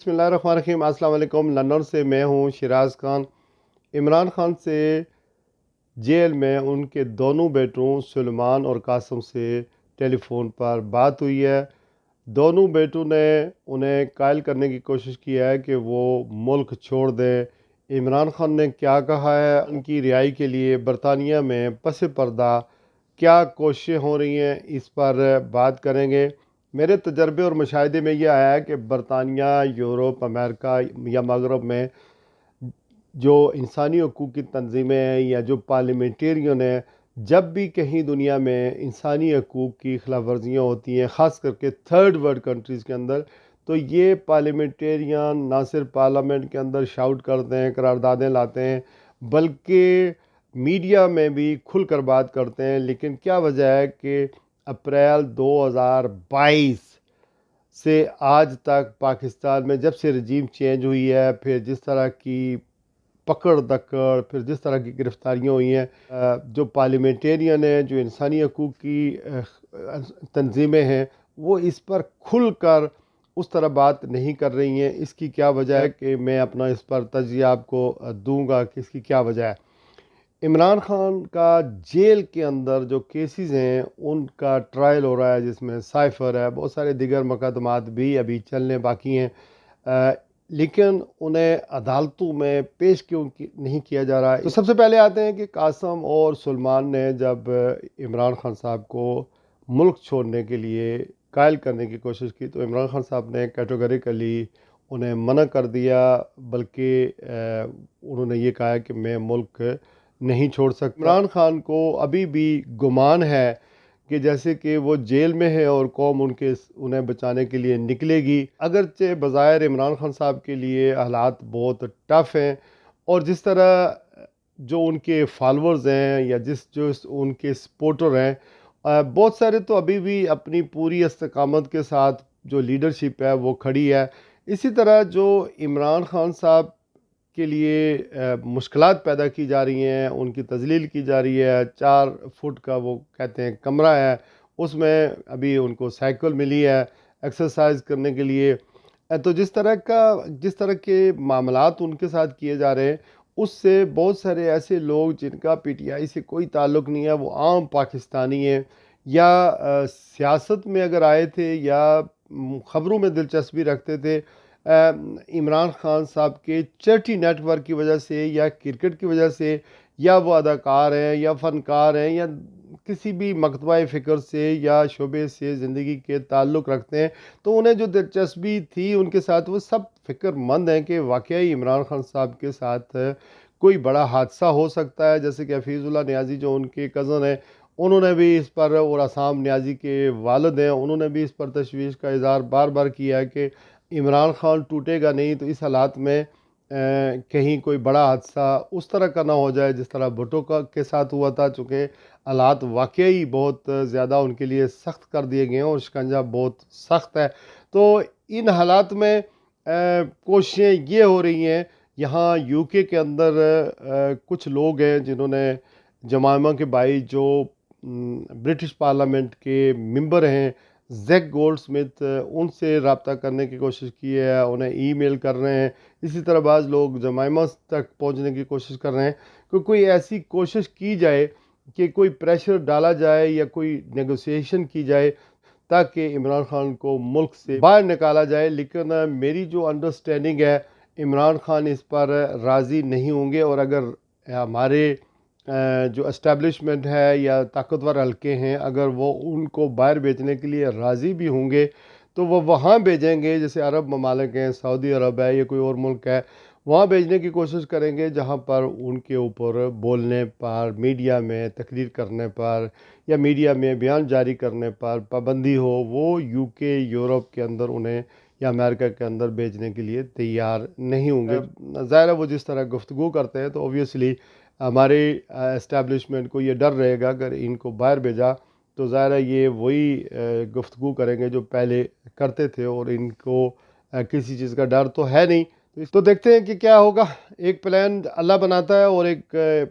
बिस्मिल्लाहिर्रहमानिर्रहीम। अस्सलाम वालेकुम। लंदन से मैं हूँ शिराज खान। इमरान खान से जेल में उनके दोनों बेटों सुलेमान और कासिम से टेलीफोन पर बात हुई है। दोनों बेटों ने उन्हें कायल करने की कोशिश की है कि वो मुल्क छोड़ दें। इमरान खान ने क्या कहा है, उनकी रिहाई के लिए बरतानिया में पस पर्दा क्या कोशिशें हो रही हैं, इस पर बात करेंगे। मेरे तजर्बे और मुशाहिदे में ये आया है कि बरतानिया, यूरोप, अमेरिका या मगरब में जो इंसानी हकूक़ की तंजीमें हैं या जो पार्लियामेंटेरियन हैं, जब भी कहीं दुनिया में इंसानी हकूक़ की खिलाफ वर्जियाँ होती हैं, ख़ास करके थर्ड वर्ल्ड कंट्रीज़ के अंदर, तो ये पार्लियामेंटेरियन ना सिर्फ पार्लियामेंट के अंदर शाउट करते हैं, करारदादें लाते हैं, बल्कि मीडिया में भी खुल कर बात करते हैं। लेकिन क्या वजह है कि अप्रैल 2022 से आज तक पाकिस्तान में जब से रजीम चेंज हुई है, फिर जिस तरह की पकड़ दकड़, फिर जिस तरह की गिरफ्तारियाँ हुई हैं, जो पार्लियामेंटेरियन हैं, जो इंसानी हकूक़ की तंजीमें हैं, वो इस पर खुल कर उस तरह बात नहीं कर रही हैं। इसकी क्या वजह है कि मैं अपना इस पर तजिया आपको दूंगा कि इसकी क्या वजह है। इमरान खान का जेल के अंदर जो केसेस हैं उनका ट्रायल हो रहा है, जिसमें साइफ़र है, बहुत सारे दिगर मुकदमात भी अभी चलने बाकी हैं, लेकिन उन्हें अदालतों में पेश क्यों नहीं किया जा रहा है। तो सबसे पहले आते हैं कि कासिम और सुलेमान ने जब इमरान खान साहब को मुल्क छोड़ने के लिए कायल करने की कोशिश की, तो इमरान खान साहब ने कैटेगोरिकली उन्हें मना कर दिया, बल्कि उन्होंने ये कहा कि मैं मुल्क नहीं छोड़ सकता। इमरान खान को अभी भी गुमान है कि जैसे कि वो जेल में है और कौम उन्हें बचाने के लिए निकलेगी। अगरचे बज़ाहिर इमरान खान साहब के लिए हालात बहुत टफ़ हैं, और जिस तरह जो उनके फॉलोअर्स हैं या जो उनके सपोर्टर हैं, बहुत सारे तो अभी भी अपनी पूरी इस्तकामत के साथ जो लीडरशिप है वो खड़ी है। इसी तरह जो इमरान खान साहब के लिए मुश्किलात पैदा की जा रही हैं, उनकी तजलील की जा रही है। 4 फुट का वो कहते हैं कमरा है, उसमें अभी उनको साइकिल मिली है एक्सरसाइज करने के लिए। तो जिस तरह के मामलात उनके साथ किए जा रहे हैं, उससे बहुत सारे ऐसे लोग जिनका पीटीआई से कोई ताल्लुक़ नहीं है, वो आम पाकिस्तानी हैं या सियासत में अगर आए थे या ख़बरों में दिलचस्पी रखते थे, इमरान खान साहब के चैरिटी नेटवर्क की वजह से या क्रिकेट की वजह से, या वो अदाकार हैं या फ़नकार हैं या किसी भी मकतबा फ़िक्र से या शोबे से ज़िंदगी के ताल्लुक़ रखते हैं, तो उन्हें जो दिलचस्पी थी उनके साथ, वो सब फ़िक्रमंद हैं कि वाकई इमरान खान साहब के साथ कोई बड़ा हादसा हो सकता है। जैसे कि हफीज़ुल्लाह नियाज़ी जो उनके कज़न हैं, उन्होंने भी इस पर, और असाम नियाज़ी के वालिद हैं, उन्होंने भी इस पर तशवीश का इज़हार बार बार किया है कि इमरान खान टूटेगा नहीं तो इस हालात में कहीं कोई बड़ा हादसा उस तरह का ना हो जाए जिस तरह भुट्टो के साथ हुआ था, चूँकि हालात वाकई बहुत ज़्यादा उनके लिए सख्त कर दिए गए हैं और शिकंजा बहुत सख्त है। तो इन हालात में कोशिशें ये हो रही हैं, यहाँ यूके के अंदर कुछ लोग हैं जिन्होंने जमाइमा के भाई जो ब्रिटिश पार्लियामेंट के मेंबर हैं, जैक गोल्डस्मिथ, उनसे रब्ता करने की कोशिश की है, उन्हें ईमेल कर रहे हैं। इसी तरह बाज़ लोग जमाइमा तक पहुंचने की कोशिश कर रहे हैं कि कोई ऐसी कोशिश की जाए कि कोई प्रेशर डाला जाए या कोई नेगोशिएशन की जाए ताकि इमरान खान को मुल्क से बाहर निकाला जाए। लेकिन मेरी जो अंडरस्टैंडिंग है, इमरान खान इस पर राज़ी नहीं होंगे, और अगर हमारे जो एस्टेब्लिशमेंट है या ताकतवर हल्के हैं, अगर वो उनको बाहर भेजने के लिए राज़ी भी होंगे तो वो वहाँ भेजेंगे। जैसे अरब ममालिक हैं, सऊदी अरब है या कोई और मुल्क है, वहाँ भेजने की कोशिश करेंगे जहाँ पर उनके ऊपर बोलने पर, मीडिया में तकरीर करने पर या मीडिया में बयान जारी करने पर पाबंदी हो। वो यूके, यूरोप के अंदर उन्हें या अमेरिका के अंदर भेजने के लिए तैयार नहीं होंगे। ज़ाहिर है वो जिस तरह गुफ्तगू करते हैं, तो ओबियसली हमारे एस्टेब्लिशमेंट को ये डर रहेगा अगर इनको बाहर भेजा तो ज़ाहिर है ये वही गुफ्तगू करेंगे जो पहले करते थे, और इनको किसी चीज़ का डर तो है नहीं। तो देखते हैं कि क्या होगा। एक प्लान अल्लाह बनाता है और एक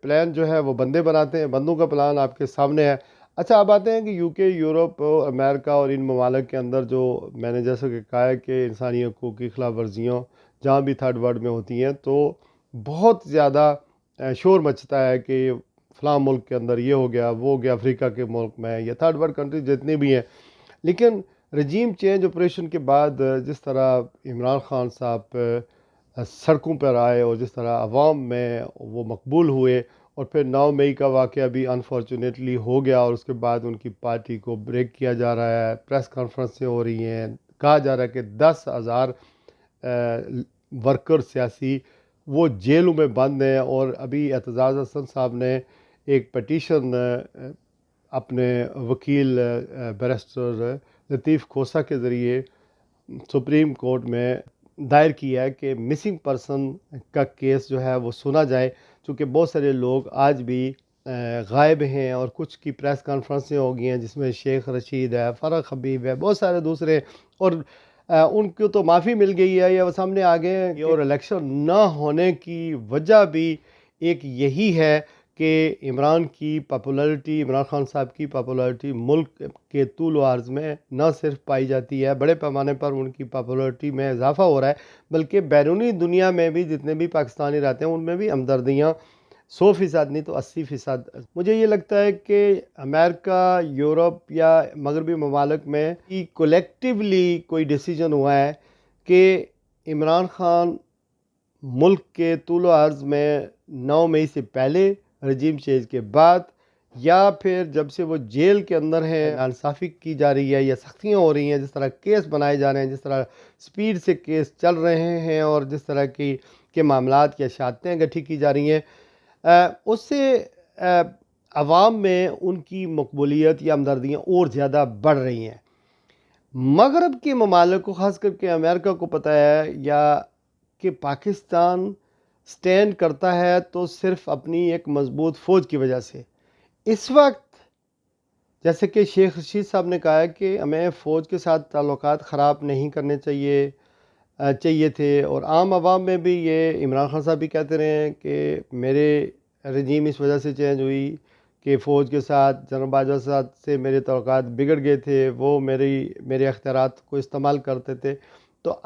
प्लान जो है वो बंदे बनाते हैं। बंदों का प्लान आपके सामने है, اچھا اب آتے ہیں کہ UK، یورپ اور امریکہ اور ان ممالک کے اندر جو میں نے جیسا کہ کہا ہے کہ انسانی حقوق کی خلاف ورزیوں جہاں بھی تھرڈ ورلڈ میں ہوتی ہیں تو بہت زیادہ شور مچتا ہے کہ فلاں ملک کے اندر یہ ہو گیا، وہ ہو گیا، افریقہ کے ملک میں یا تھرڈ ورلڈ کنٹری جتنے بھی ہیں. لیکن رجیم چینج آپریشن کے بعد جس طرح عمران خان صاحب سڑکوں پر آئے اور جس طرح عوام میں وہ مقبول ہوئے، اور پھر 9 مئی کا واقعہ بھی انفارچونیٹلی ہو گیا اور اس کے بعد ان کی پارٹی کو بریک کیا جا رہا ہے، پریس کانفرنسیں ہو رہی ہیں، کہا جا رہا ہے کہ 10,000 ورکر سیاسی وہ جیلوں میں بند ہیں. اور ابھی اعتزاز حسن صاحب نے ایک پٹیشن اپنے وکیل بیرسٹر لطیف کھوسہ کے ذریعے سپریم کورٹ میں دائر کیا ہے کہ مسنگ پرسن کا کیس جو ہے وہ سنا جائے، چونکہ بہت سارے لوگ آج بھی غائب ہیں اور کچھ کی پریس کانفرنسیں ہو گئی ہیں جس میں شیخ رشید ہے، فرق حبیب ہے، بہت سارے دوسرے، اور ان کو تو معافی مل گئی ہے یا وہ سامنے آ گئے ہیں. اور الیکشن نہ ہونے کی وجہ بھی ایک یہی ہے کہ عمران خان صاحب کی پاپولرٹی ملک کے طول و عرض میں نہ صرف پائی جاتی ہے، بڑے پیمانے پر ان کی پاپولرٹی میں اضافہ ہو رہا ہے، بلکہ بیرونی دنیا میں بھی جتنے بھی پاکستانی رہتے ہیں ان میں بھی ہمدردیاں 100% نہیں تو 80%. مجھے یہ لگتا ہے کہ امریکہ، یورپ یا مغربی ممالک میں کولیکٹیولی کوئی ڈیسیجن ہوا ہے کہ عمران خان ملک کے طول و عرض میں 9 مئی سے پہلے، رجیم چینج کے بعد، یا پھر جب سے وہ جیل کے اندر ہیں، ناانصافی کی جا رہی ہے یا سختیاں ہو رہی ہیں، جس طرح کیس بنائے جا رہے ہیں، جس طرح سپیڈ سے کیس چل رہے ہیں اور جس طرح کے معاملات کی اشاعتیں گٹھی کی جا رہی ہیں، اس سے عوام میں ان کی مقبولیت یا ہمدردیاں اور زیادہ بڑھ رہی ہیں. مغرب کے ممالک کو، خاص کر کے امریکہ کو پتہ ہے یا کہ پاکستان سٹینڈ کرتا ہے تو صرف اپنی ایک مضبوط فوج کی وجہ سے. اس وقت جیسے کہ شیخ رشید صاحب نے کہا ہے کہ ہمیں فوج کے ساتھ تعلقات خراب نہیں کرنے چاہیے تھے، اور عام عوام میں بھی یہ عمران خان صاحب بھی کہتے رہے ہیں کہ میرے رجیم اس وجہ سے چینج ہوئی کہ فوج کے ساتھ، جنرل باجوہ صاحب سے میرے تعلقات بگڑ گئے تھے، وہ میرے اختیارات کو استعمال کرتے تھے. تو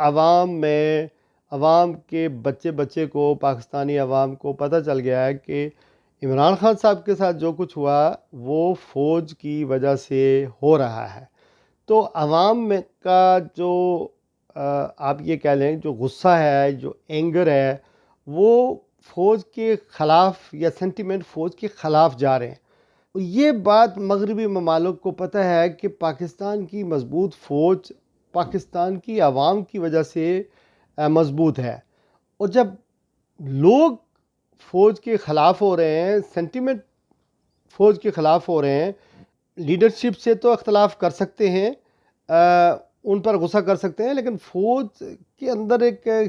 عوام کے بچے کو، پاکستانی عوام کو پتہ چل گیا ہے کہ عمران خان صاحب کے ساتھ جو کچھ ہوا وہ فوج کی وجہ سے ہو رہا ہے. تو عوام میں کا جو آپ یہ کہہ لیں جو غصہ ہے، جو اینگر ہے، وہ فوج کے خلاف یا سینٹیمنٹ فوج کے خلاف جا رہے ہیں. یہ بات مغربی ممالک کو پتہ ہے کہ پاکستان کی مضبوط فوج پاکستان کی عوام کی وجہ سے مضبوط ہے، اور جب لوگ فوج کے خلاف ہو رہے ہیں، سینٹیمنٹ فوج کے خلاف ہو رہے ہیں، لیڈرشپ سے تو اختلاف کر سکتے ہیں، ان پر غصہ کر سکتے ہیں، لیکن فوج کے اندر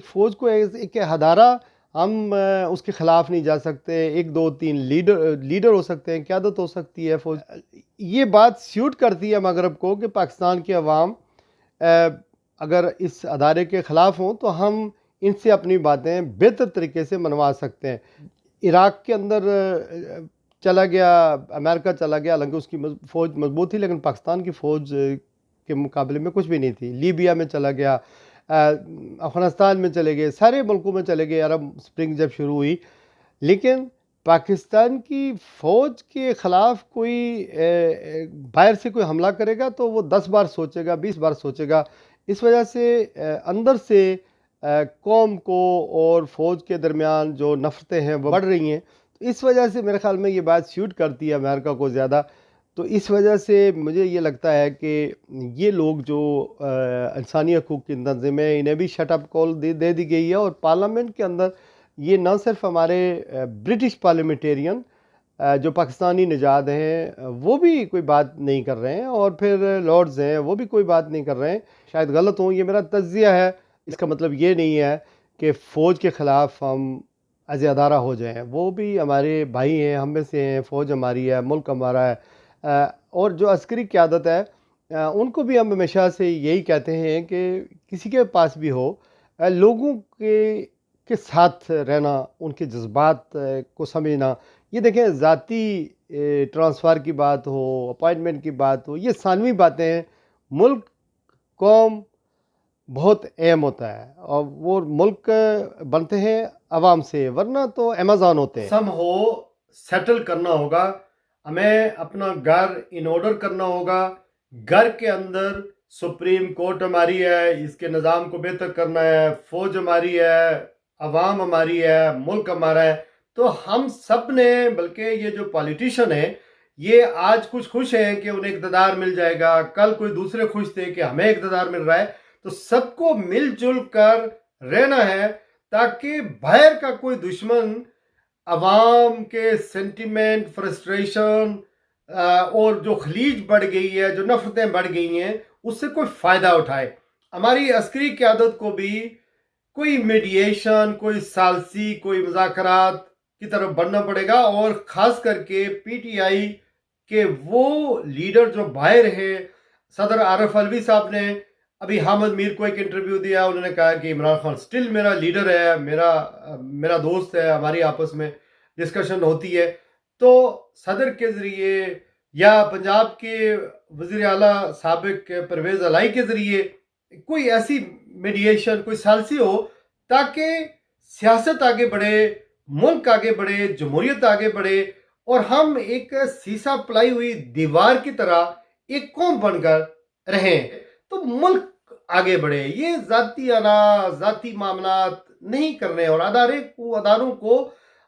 فوج کو ایک ادارہ، ہم اس کے خلاف نہیں جا سکتے. 1 2 3 لیڈر ہو سکتے ہیں، قیادت ہو سکتی ہے فوج. یہ بات سیوٹ کرتی ہے مغرب کو کہ پاکستان کے عوام اگر اس ادارے کے خلاف ہوں تو ہم ان سے اپنی باتیں بہتر طریقے سے منوا سکتے ہیں. عراق کے اندر چلا گیا، امریکہ چلا گیا، حالانکہ اس کی فوج مضبوط تھی، لیکن پاکستان کی فوج کے مقابلے میں کچھ بھی نہیں تھی. لیبیا میں چلا گیا، افغانستان میں چلے گئے، سارے ملکوں میں چلے گئے عرب سپرنگ جب شروع ہوئی. لیکن پاکستان کی فوج کے خلاف کوئی باہر سے کوئی حملہ کرے گا تو وہ 10 بار سوچے گا، 20 بار سوچے گا. اس وجہ سے اندر سے قوم کو اور فوج کے درمیان جو نفرتیں ہیں وہ بڑھ رہی ہیں. تو اس وجہ سے میرے خیال میں یہ بات سیوٹ کرتی ہے امریکہ کو زیادہ. تو اس وجہ سے مجھے یہ لگتا ہے کہ یہ لوگ جو انسانی حقوق کی تنظیم ہے، انہیں بھی شٹ اپ کال دے دی گئی ہے، اور پارلیمنٹ کے اندر یہ نہ صرف ہمارے برٹش پارلیمنٹیرین جو پاکستانی نژاد ہیں وہ بھی کوئی بات نہیں کر رہے ہیں، اور پھر لارڈز ہیں وہ بھی کوئی بات نہیں کر رہے ہیں. شاید غلط ہوں، یہ میرا تجزیہ ہے. اس کا مطلب یہ نہیں ہے کہ فوج کے خلاف ہم عزیادارہ ہو جائیں. وہ بھی ہمارے بھائی ہیں، ہم میں سے ہیں، فوج ہماری ہے، ملک ہمارا ہے. اور جو عسکری قیادت ہے ان کو بھی ہم ہمیشہ سے یہی کہتے ہیں کہ کسی کے پاس بھی ہو، لوگوں کے ساتھ رہنا، ان کے جذبات کو سمجھنا. یہ دیکھیں ذاتی ट्रांसफ़र की बात हो, अपॉइंटमेंट की बात हो, ये सानवी बातें हैं। मुल्क कौम बहुत अहम होता है और वो मुल्क बनते हैं आवाम से, वरना तो अमेज़न होते हैं। सम हो सेटल करना होगा, हमें अपना घर इन ऑर्डर करना होगा। घर के अंदर सुप्रीम कोर्ट हमारी है, इसके निज़ाम को बेहतर करना है, फौज हमारी है, अवाम हमारी है, मुल्क हमारा है। तो हम सब ने, बल्कि ये जो पॉलिटिशियन है, ये आज कुछ खुश हैं कि उन्हें इक़्तिदार मिल जाएगा, कल कोई दूसरे खुश थे कि हमें इक़्तिदार मिल रहा है। तो सबको मिलजुल कर रहना है ताकि बाहर का कोई दुश्मन अवाम के सेंटिमेंट, फ्रस्ट्रेशन और जो खलीज बढ़ गई है, जो नफरतें बढ़ गई हैं, उससे कोई फ़ायदा उठाए। हमारी अस्करी क़यादत को भी कोई मीडिएशन, कोई सालसी, कोई मुज़ाकरात की तरफ बढ़ना पड़ेगा। और ख़ास करके पीटीआई के वो लीडर जो बाहर है, सदर आरिफ अलवी साहब ने अभी हामिद मीर को एक इंटरव्यू दिया, उन्होंने कहा कि इमरान खान स्टिल मेरा लीडर है, मेरा दोस्त है, हमारी आपस में डिस्कशन होती है। तो सदर के ज़रिए या पंजाब के वज़ीर आला साबिक परवेज़ अलाई के ज़रिए कोई ऐसी मीडिएशन, कोई सालसी हो ताकि सियासत आगे बढ़े, मुल्क आगे बढ़े, जमहूरियत आगे बढ़े और हम एक सीसा पलाई हुई दीवार की तरह एक कौम बनकर रहें, तो मुल्क आगे बढ़े। ये ज़ाती मामलात नहीं करने और अदारों को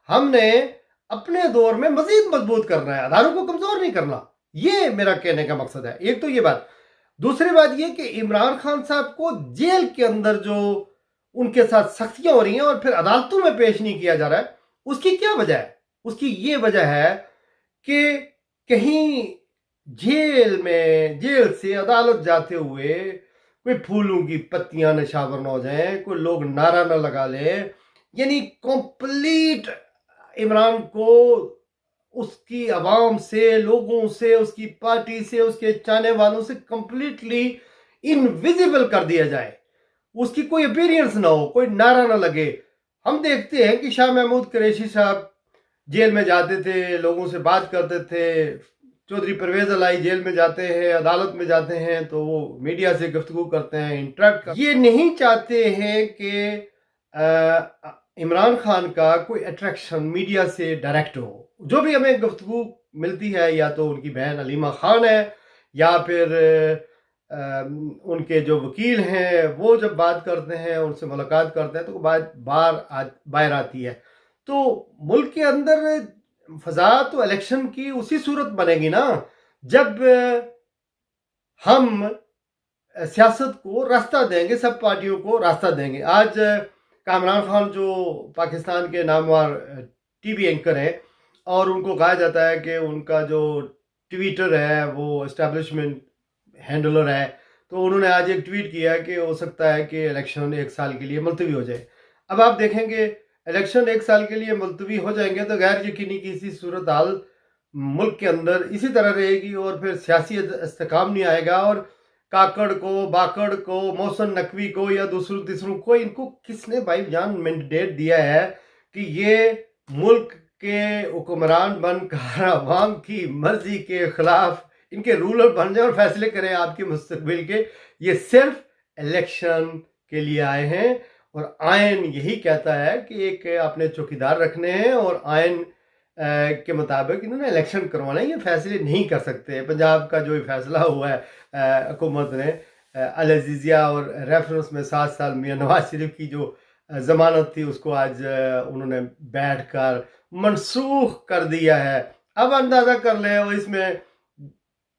हमने अपने दौर में मजीद मजबूत करना है, अदारों को कमज़ोर नहीं करना। ये मेरा कहने का मकसद है। एक तो ये बात। दूसरी बात ये कि इमरान खान साहब को जेल के अंदर जो उनके साथ सख्तियां हो रही हैं और फिर अदालतों में पेश नहीं किया जा रहा है, उसकी क्या वजह है? उसकी ये वजह है कि कहीं जेल से अदालत जाते हुए कोई फूलों की पत्तियां नशावर न हो जाएं, कोई लोग नारा न लगा ले, यानी कंप्लीट इमरान को उसकी आवाम से, लोगों से, उसकी पार्टी से, उसके चाहने वालों से कंप्लीटली इनविजिबल कर दिया जाए, उसकी कोई अपीयरेंस ना हो, कोई नारा ना लगे। हम देखते हैं कि शाह महमूद कुरैशी साहब जेल में जाते थे, लोगों से बात करते थे, चौधरी परवेज़ अलाई जेल में जाते हैं, अदालत में जाते हैं तो वो मीडिया से गुफ्तगू करते हैं, इंटरेक्ट करते हैं। ये नहीं चाहते हैं कि इमरान खान का कोई अट्रैक्शन मीडिया से डायरेक्ट हो। जो भी हमें गुफ्तगू मिलती है, या तो उनकी बहन अलीमा खान है या फिर उनके जो वकील हैं वो जब बात करते हैं, उनसे मुलाकात करते हैं तो बात बाहर आती है। तो मुल्क के अंदर फ़ज़ा तो इलेक्शन की उसी सूरत बनेगी ना जब हम सियासत को रास्ता देंगे, सब पार्टियों को रास्ता देंगे। आज इमरान खान जो पाकिस्तान के नामवर टीवी एंकर हैं और उनको कहा जाता है कि उनका जो ट्विटर है वो एस्टेब्लिशमेंट हैंडलर है, तो उन्होंने आज एक ट्वीट किया कि हो सकता है कि इलेक्शन 1 साल के लिए मुलतवी हो जाए। अब आप देखेंगे इलेक्शन 1 साल के लिए मुलतवी हो जाएंगे तो गैर यकीनी किसी सूरत हाल मुल्क के अंदर इसी तरह रहेगी और फिर सियासी इस्तेकाम नहीं आएगा। और काकड़ को, बाकड़ को, मोहसिन नकवी को या दूसरों तीसरों को, इनको किसने भाईजान मैंडेट दिया है कि ये मुल्क के हुक्मरान बनकर अवाम की मर्जी के खिलाफ इनके रूलर बन जाए और फैसले करें आपके मुस्तकबिल के? ये सिर्फ इलेक्शन के लिए आए हैं और आयन यही कहता है कि एक अपने चौकीदार रखने हैं और आयन के मुताबिक इन्होंने इलेक्शन करवाना है। ये फैसले नहीं कर सकते। पंजाब का जो फैसला हुआ है हुकूमत ने अल अज़ीज़िया और रेफरेंस में 7 साल मियां नवाज शरीफ की जो ज़मानत थी उसको आज उन्होंने बैठकर मनसूख कर दिया है। अब अंदाज़ा कर लें और इसमें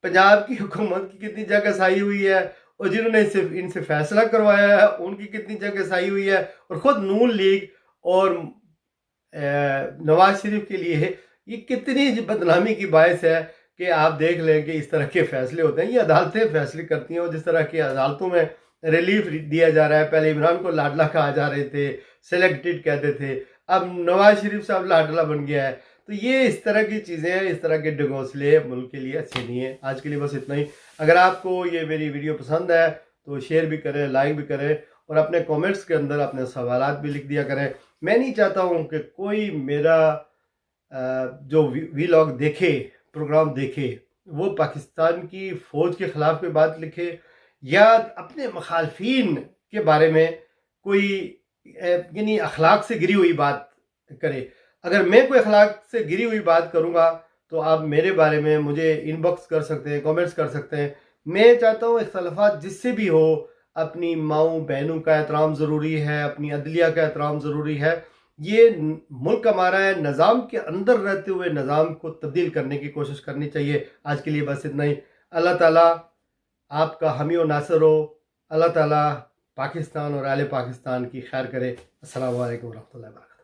पंजाब की हुकूमत की कितनी जगहसाई हुई है और जिन्होंने इनसे फैसला करवाया है उनकी कितनी जगहसाई हुई है। और ख़ुद नून लीग और नवाज शरीफ के लिए ये कितनी बदनामी की बायस है कि आप देख लें कि इस तरह के फैसले होते हैं। ये अदालतें फैसले करती हैं और जिस तरह की अदालतों में रिलीफ दिया जा रहा है, पहले इमरान को लाडला कहा जा रहे थे, सेलेक्टेड कहते थे, अब नवाज शरीफ साहब लाडला बन गया है। तो ये इस तरह की चीज़ें हैं, इस तरह के डगोसले मुल्क के लिए अच्छे नहीं है। आज के लिए बस इतना ही। अगर आपको ये मेरी वीडियो पसंद है तो शेयर भी करें, लाइक भी करें और अपने कमेंट्स के अंदर अपने सवालात भी लिख दिया करें। मैं नहीं चाहता हूँ कि कोई मेरा जो वीलॉग देखे پروگرام دیکھے، وہ پاکستان کی فوج کے خلاف کوئی بات لکھے یا اپنے مخالفین کے بارے میں کوئی یعنی اخلاق سے گری ہوئی بات کرے. اگر میں کوئی اخلاق سے گری ہوئی بات کروں گا تو آپ میرے بارے میں مجھے ان باکس کر سکتے ہیں، کامنٹس کر سکتے ہیں. میں چاہتا ہوں اختلافات جس سے بھی ہو، اپنی ماؤں بہنوں کا احترام ضروری ہے، اپنی عدلیہ کا احترام ضروری ہے. یہ ملک ہمارا ہے، نظام کے اندر رہتے ہوئے نظام کو تبدیل کرنے کی کوشش کرنی چاہیے. آج کے لیے بس اتنا ہی. اللہ تعالیٰ آپ کا حامی و ناصر ہو. اللہ تعالیٰ پاکستان اور اہل پاکستان کی خیر کرے. السلام علیکم ورحمۃ اللہ وبرکاتہ.